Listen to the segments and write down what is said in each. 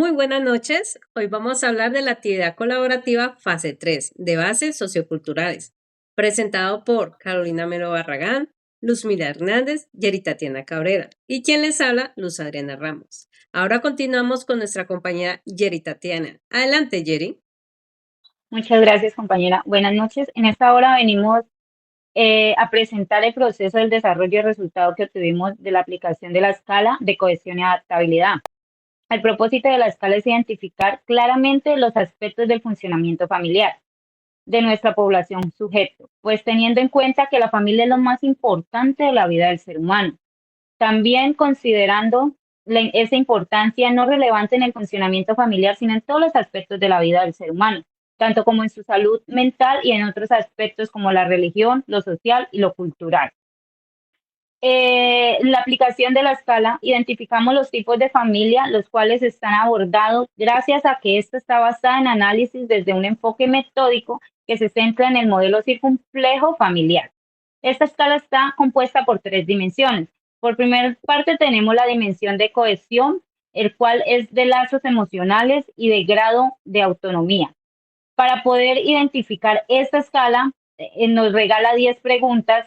Muy buenas noches. Hoy vamos a hablar de la actividad colaborativa fase 3 de bases socioculturales, presentado por Carolina Melo Barragán, Luzmila Hernández, Yeri Tatiana Cabrera y quien les habla, Luz Adriana Ramos. Ahora continuamos con nuestra compañera Yeri Tatiana. Adelante, Yeri. Muchas gracias, compañera. Buenas noches. En esta hora venimos a presentar el proceso del desarrollo y resultado que obtuvimos de la aplicación de la escala de cohesión y adaptabilidad. El propósito de la escala es identificar claramente los aspectos del funcionamiento familiar de nuestra población sujeto, pues teniendo en cuenta que la familia es lo más importante de la vida del ser humano. También considerando esa importancia no relevante en el funcionamiento familiar, sino en todos los aspectos de la vida del ser humano, tanto como en su salud mental y en otros aspectos como la religión, lo social y lo cultural. En la aplicación de la escala, identificamos los tipos de familia, los cuales están abordados gracias a que esta está basada en análisis desde un enfoque metódico que se centra en el modelo circunflejo familiar. Esta escala está compuesta por tres dimensiones. Por primera parte tenemos la dimensión de cohesión, el cual es de lazos emocionales y de grado de autonomía. Para poder identificar esta escala, nos regala 10 preguntas,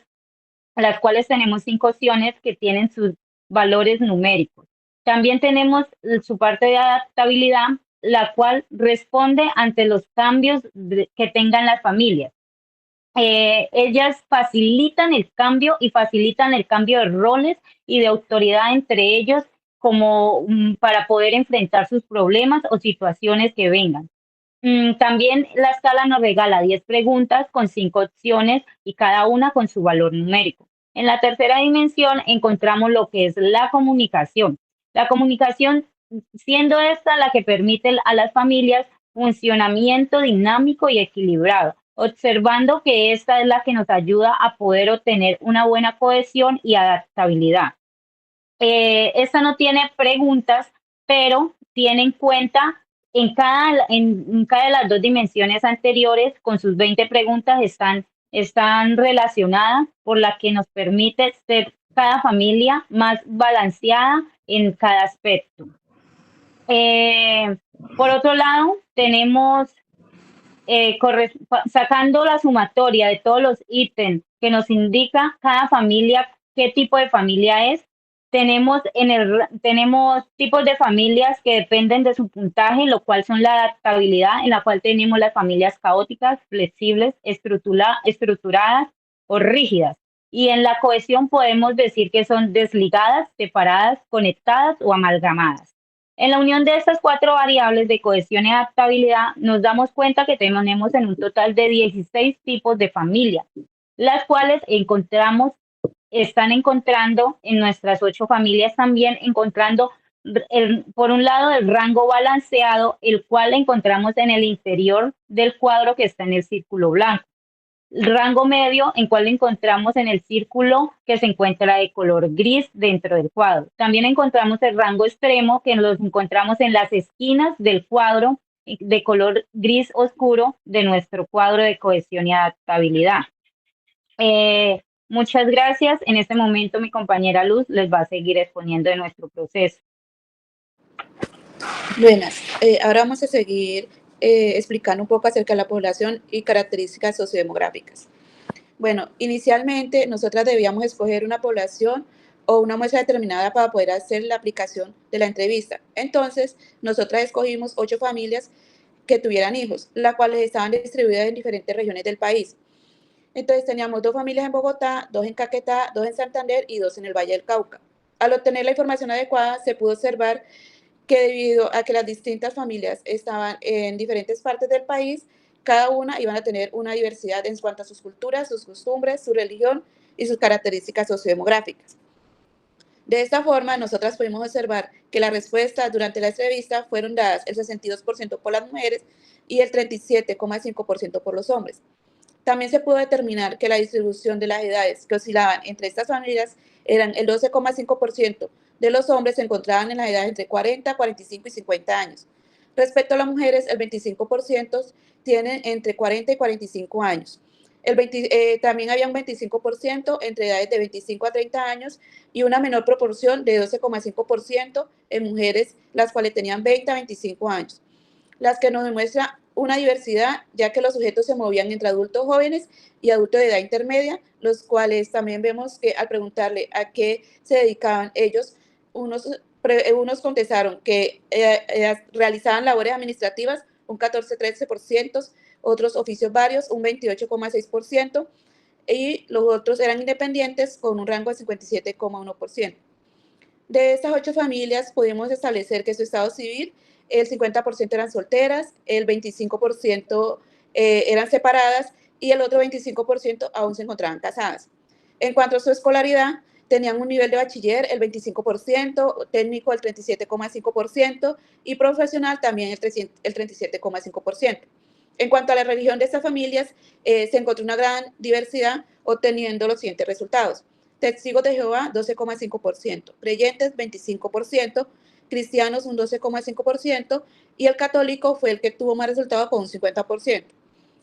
las cuales tenemos 5 opciones que tienen sus valores numéricos. También tenemos su parte de adaptabilidad, la cual responde ante los cambios que tengan las familias. Ellas facilitan el cambio y facilitan el cambio de roles y de autoridad entre ellos como para poder enfrentar sus problemas o situaciones que vengan. También la escala nos regala 10 preguntas con 5 opciones y cada una con su valor numérico. En la tercera dimensión encontramos lo que es la comunicación. La comunicación siendo esta la que permite a las familias funcionamiento dinámico y equilibrado, observando que esta es la que nos ayuda a poder obtener una buena cohesión y adaptabilidad. Esta no tiene preguntas, pero tiene en cuenta en cada de las dos dimensiones anteriores, con sus 20 preguntas, están relacionadas, por la que nos permite ser cada familia más balanceada en cada aspecto. Eh, por otro lado, tenemos sacando la sumatoria de todos los ítems que nos indica cada familia, qué tipo de familia es. Tenemos tipos de familias que dependen de su puntaje, lo cual son la adaptabilidad, en la cual tenemos las familias caóticas, flexibles, estructuradas o rígidas. Y en la cohesión podemos decir que son desligadas, separadas, conectadas o amalgamadas. En la unión de estas 4 variables de cohesión y adaptabilidad, nos damos cuenta que tenemos en un total de 16 tipos de familia, las cuales están encontrando en nuestras 8 familias también, encontrando por un lado el rango balanceado, el cual encontramos en el interior del cuadro que está en el círculo blanco. El rango medio, en cual encontramos en el círculo que se encuentra de color gris dentro del cuadro. También encontramos el rango extremo, que los encontramos en las esquinas del cuadro de color gris oscuro de nuestro cuadro de cohesión y adaptabilidad. Muchas gracias. En este momento mi compañera Luz les va a seguir exponiendo de nuestro proceso. Buenas, ahora vamos a seguir explicando un poco acerca de la población y características sociodemográficas. Bueno, inicialmente nosotras debíamos escoger una población o una muestra determinada para poder hacer la aplicación de la entrevista. Entonces, nosotras escogimos 8 familias que tuvieran hijos, las cuales estaban distribuidas en diferentes regiones del país. Entonces, teníamos 2 familias en Bogotá, 2 en Caquetá, 2 en Santander y 2 en el Valle del Cauca. Al obtener la información adecuada, se pudo observar que debido a que las distintas familias estaban en diferentes partes del país, cada una iban a tener una diversidad en cuanto a sus culturas, sus costumbres, su religión y sus características sociodemográficas. De esta forma, nosotras pudimos observar que las respuestas durante la entrevista fueron dadas el 62% por las mujeres y el 37,5% por los hombres. También se pudo determinar que la distribución de las edades que oscilaban entre estas familias eran el 12,5% de los hombres se encontraban en las edades entre 40, 45 y 50 años. Respecto a las mujeres, el 25% tienen entre 40 y 45 años. También había un 25% entre edades de 25 a 30 años y una menor proporción de 12,5% en mujeres, las cuales tenían 20 a 25 años, las que nos demuestra una diversidad, ya que los sujetos se movían entre adultos jóvenes y adultos de edad intermedia, los cuales también vemos que al preguntarle a qué se dedicaban ellos, unos contestaron que realizaban labores administrativas, un 14,13%, otros oficios varios, un 28,6%, y los otros eran independientes con un rango de 57,1%. De estas 8 familias pudimos establecer que su estado civil, el 50% eran solteras, el 25% eran separadas y el otro 25% aún se encontraban casadas. En cuanto a su escolaridad, tenían un nivel de bachiller el 25%, técnico el 37,5% y profesional también el 37,5%. En cuanto a la religión de estas familias, se encontró una gran diversidad obteniendo los siguientes resultados. Testigos de Jehová, 12,5%, creyentes, 25%, cristianos, un 12,5%, y el católico fue el que tuvo más resultados con un 50%.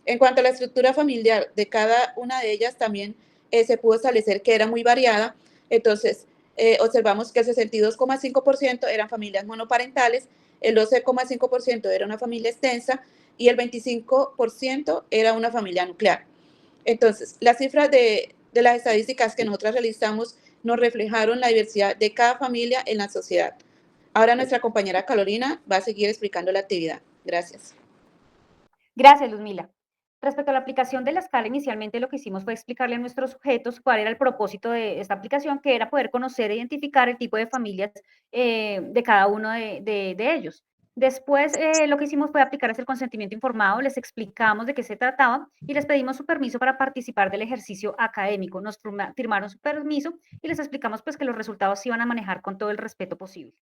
En cuanto a la estructura familiar de cada una de ellas, también se pudo establecer que era muy variada. Entonces, observamos que el 62,5% eran familias monoparentales, el 12,5% era una familia extensa y el 25% era una familia nuclear. Entonces, las cifras de las estadísticas que nosotras realizamos nos reflejaron la diversidad de cada familia en la sociedad. Ahora nuestra compañera Carolina va a seguir explicando la actividad. Gracias. Gracias, Luzmila. Respecto a la aplicación de la escala, inicialmente lo que hicimos fue explicarle a nuestros sujetos cuál era el propósito de esta aplicación, que era poder conocer e identificar el tipo de familias de cada uno de ellos. Después, lo que hicimos fue aplicar el consentimiento informado, les explicamos de qué se trataba y les pedimos su permiso para participar del ejercicio académico. Nos firmaron su permiso y les explicamos pues que los resultados se iban a manejar con todo el respeto posible.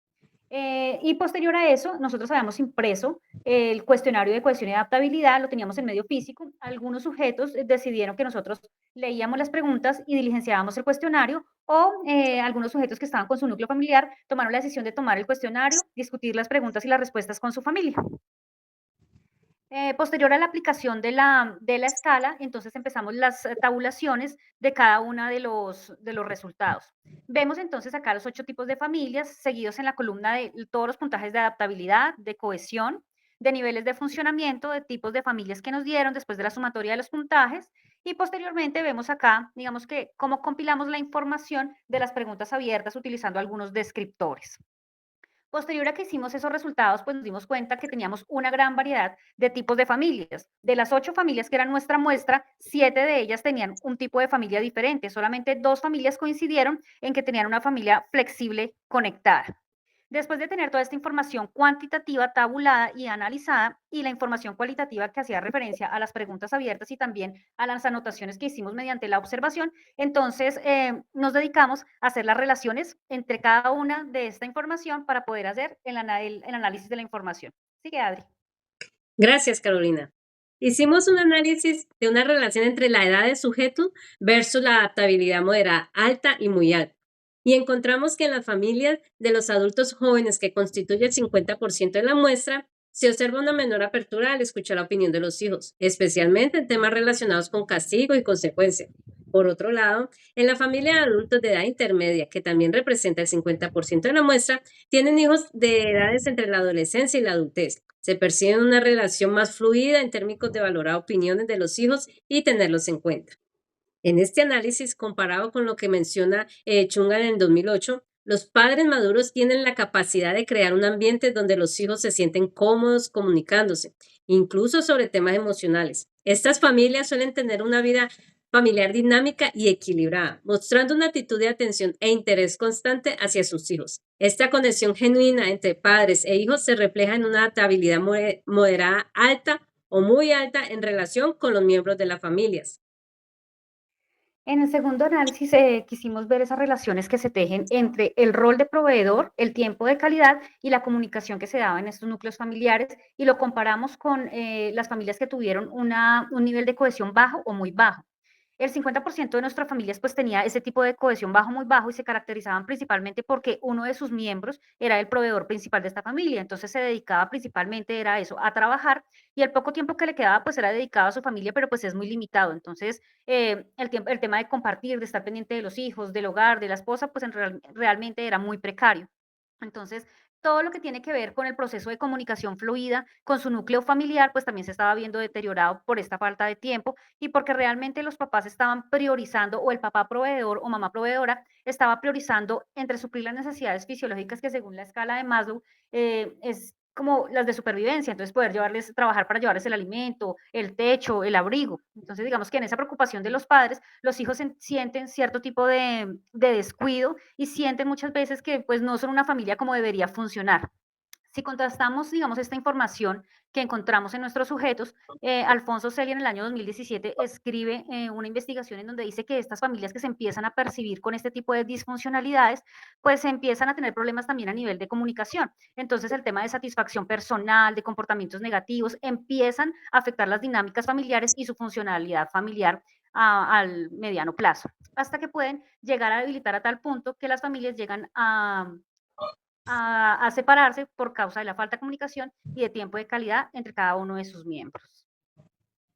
Y posterior a eso, nosotros habíamos impreso el cuestionario de cohesión y adaptabilidad, lo teníamos en medio físico. Algunos sujetos decidieron que nosotros leíamos las preguntas y diligenciábamos el cuestionario, o algunos sujetos que estaban con su núcleo familiar tomaron la decisión de tomar el cuestionario, discutir las preguntas y las respuestas con su familia. Posterior a la aplicación de la escala, entonces empezamos las tabulaciones de cada uno de los resultados. Vemos entonces acá los 8 tipos de familias, seguidos en la columna de todos los puntajes de adaptabilidad, de cohesión, de niveles de funcionamiento, de tipos de familias que nos dieron después de la sumatoria de los puntajes, y posteriormente vemos acá, digamos que cómo compilamos la información de las preguntas abiertas utilizando algunos descriptores. Posterior a que hicimos esos resultados, pues nos dimos cuenta que teníamos una gran variedad de tipos de familias. De las 8 familias que eran nuestra muestra, 7 de ellas tenían un tipo de familia diferente. Solamente 2 familias coincidieron en que tenían una familia flexible conectada. Después de tener toda esta información cuantitativa tabulada y analizada y la información cualitativa que hacía referencia a las preguntas abiertas y también a las anotaciones que hicimos mediante la observación, entonces nos dedicamos a hacer las relaciones entre cada una de esta información para poder hacer el análisis de la información. Sigue, Adri. Gracias, Carolina. Hicimos un análisis de una relación entre la edad del sujeto versus la adaptabilidad moderada, alta y muy alta. Y encontramos que en las familias de los adultos jóvenes, que constituye el 50% de la muestra, se observa una menor apertura al escuchar la opinión de los hijos, especialmente en temas relacionados con castigo y consecuencia. Por otro lado, en la familia de adultos de edad intermedia, que también representa el 50% de la muestra, tienen hijos de edades entre la adolescencia y la adultez. Se percibe una relación más fluida en términos de valorar opiniones de los hijos y tenerlos en cuenta. En este análisis, comparado con lo que menciona Chunga en el 2008, los padres maduros tienen la capacidad de crear un ambiente donde los hijos se sienten cómodos comunicándose, incluso sobre temas emocionales. Estas familias suelen tener una vida familiar dinámica y equilibrada, mostrando una actitud de atención e interés constante hacia sus hijos. Esta conexión genuina entre padres e hijos se refleja en una adaptabilidad moderada, alta o muy alta en relación con los miembros de las familias. En el segundo análisis quisimos ver esas relaciones que se tejen entre el rol de proveedor, el tiempo de calidad y la comunicación que se daba en estos núcleos familiares, y lo comparamos con las familias que tuvieron un nivel de cohesión bajo o muy bajo. El 50% de nuestras familias pues tenía ese tipo de cohesión bajo, muy bajo, y se caracterizaban principalmente porque uno de sus miembros era el proveedor principal de esta familia, entonces se dedicaba principalmente, era eso, a trabajar, y el poco tiempo que le quedaba pues era dedicado a su familia, pero pues es muy limitado. Entonces el tema de compartir, de estar pendiente de los hijos, del hogar, de la esposa, pues realmente era muy precario. Entonces, todo lo que tiene que ver con el proceso de comunicación fluida con su núcleo familiar, pues también se estaba viendo deteriorado por esta falta de tiempo y porque realmente los papás estaban priorizando, o el papá proveedor o mamá proveedora estaba priorizando entre suplir las necesidades fisiológicas que según la escala de Maslow es como las de supervivencia, entonces poder llevarles, trabajar para llevarles el alimento, el techo, el abrigo. Entonces, digamos que en esa preocupación de los padres, los hijos sienten cierto tipo de descuido y sienten muchas veces que pues no son una familia como debería funcionar. Si contrastamos, digamos, esta información que encontramos en nuestros sujetos, Alfonso Celia en el año 2017 escribe una investigación en donde dice que estas familias que se empiezan a percibir con este tipo de disfuncionalidades, pues se empiezan a tener problemas también a nivel de comunicación. Entonces el tema de satisfacción personal, de comportamientos negativos, empiezan a afectar las dinámicas familiares y su funcionalidad familiar al mediano plazo, hasta que pueden llegar a debilitar a tal punto que las familias llegan a separarse por causa de la falta de comunicación y de tiempo de calidad entre cada uno de sus miembros.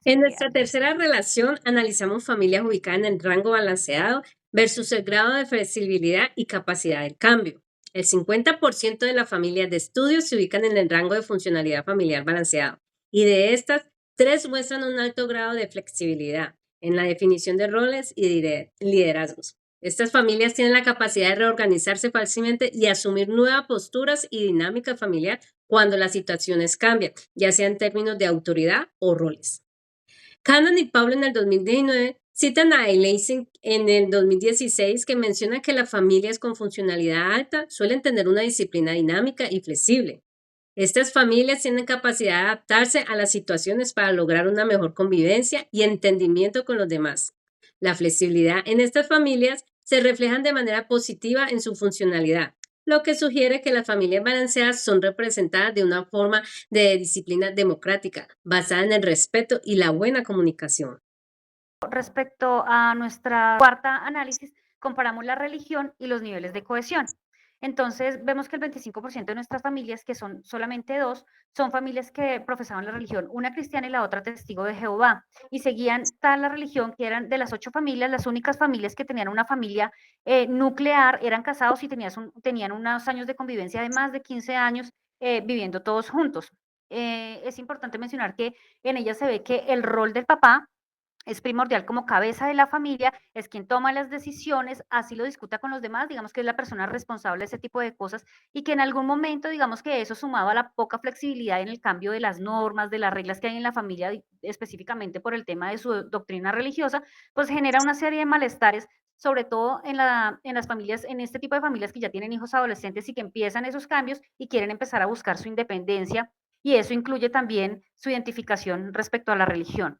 En nuestra tercera relación analizamos familias ubicadas en el rango balanceado versus el grado de flexibilidad y capacidad de cambio. El 50% de las familias de estudio se ubican en el rango de funcionalidad familiar balanceado y de estas, 3 muestran un alto grado de flexibilidad en la definición de roles y de liderazgos. Estas familias tienen la capacidad de reorganizarse fácilmente y asumir nuevas posturas y dinámica familiar cuando las situaciones cambian, ya sea en términos de autoridad o roles. Cannon y Pablo en el 2019 citan a Eileen en el 2016 que menciona que las familias con funcionalidad alta suelen tener una disciplina dinámica y flexible. Estas familias tienen capacidad de adaptarse a las situaciones para lograr una mejor convivencia y entendimiento con los demás. La flexibilidad en estas familias se refleja de manera positiva en su funcionalidad, lo que sugiere que las familias balanceadas son representadas de una forma de disciplina democrática, basada en el respeto y la buena comunicación. Respecto a nuestra cuarta análisis, comparamos la religión y los niveles de cohesión. Entonces, vemos que el 25% de nuestras familias, que son solamente 2, son familias que profesaban la religión, una cristiana y la otra testigo de Jehová, y seguían tal la religión que eran de las 8 familias, las únicas familias que tenían una familia nuclear, eran casados y tenían unos años de convivencia de más de 15 años viviendo todos juntos. Es importante mencionar que en ellas se ve que el rol del papá es primordial como cabeza de la familia, es quien toma las decisiones, así lo discuta con los demás, digamos que es la persona responsable de ese tipo de cosas y que en algún momento, digamos que eso sumado a la poca flexibilidad en el cambio de las normas, de las reglas que hay en la familia, específicamente por el tema de su doctrina religiosa, pues genera una serie de malestares, sobre todo en las familias, en este tipo de familias que ya tienen hijos adolescentes y que empiezan esos cambios y quieren empezar a buscar su independencia, y eso incluye también su identificación respecto a la religión.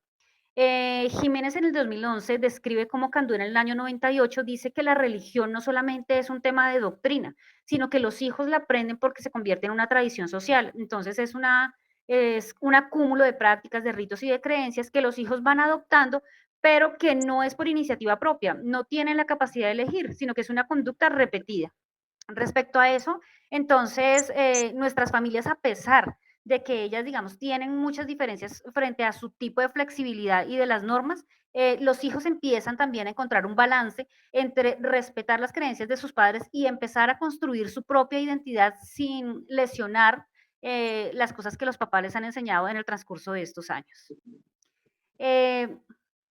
Jiménez en el 2011 describe cómo Candú en el año 98 dice que la religión no solamente es un tema de doctrina, sino que los hijos la aprenden porque se convierte en una tradición social. Entonces es un acúmulo de prácticas, de ritos y de creencias que los hijos van adoptando, pero que no es por iniciativa propia, no tienen la capacidad de elegir, sino que es una conducta repetida. Respecto a eso, entonces, nuestras familias, a pesar de que ellas, digamos, tienen muchas diferencias frente a su tipo de flexibilidad y de las normas, los hijos empiezan también a encontrar un balance entre respetar las creencias de sus padres y empezar a construir su propia identidad sin lesionar las cosas que los papás les han enseñado en el transcurso de estos años. Eh,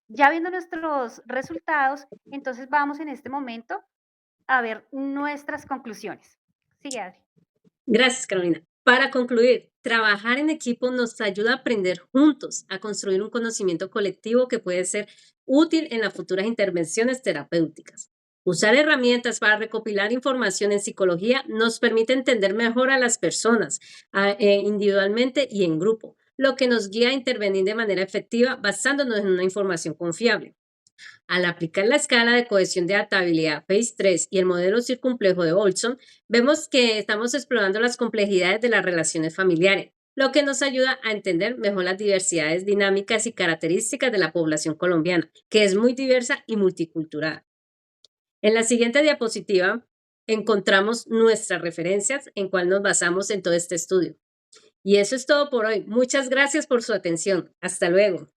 ya viendo nuestros resultados, entonces vamos en este momento a ver nuestras conclusiones. Sigue, Adri. Gracias, Carolina. Para concluir, trabajar en equipo nos ayuda a aprender juntos, a construir un conocimiento colectivo que puede ser útil en las futuras intervenciones terapéuticas. Usar herramientas para recopilar información en psicología nos permite entender mejor a las personas, individualmente y en grupo, lo que nos guía a intervenir de manera efectiva basándonos en una información confiable. Al aplicar la escala de cohesión de adaptabilidad PACE 3 y el modelo circunplejo de Olson, vemos que estamos explorando las complejidades de las relaciones familiares, lo que nos ayuda a entender mejor las diversidades dinámicas y características de la población colombiana, que es muy diversa y multicultural. En la siguiente diapositiva encontramos nuestras referencias en cuál nos basamos en todo este estudio. Y eso es todo por hoy. Muchas gracias por su atención. Hasta luego.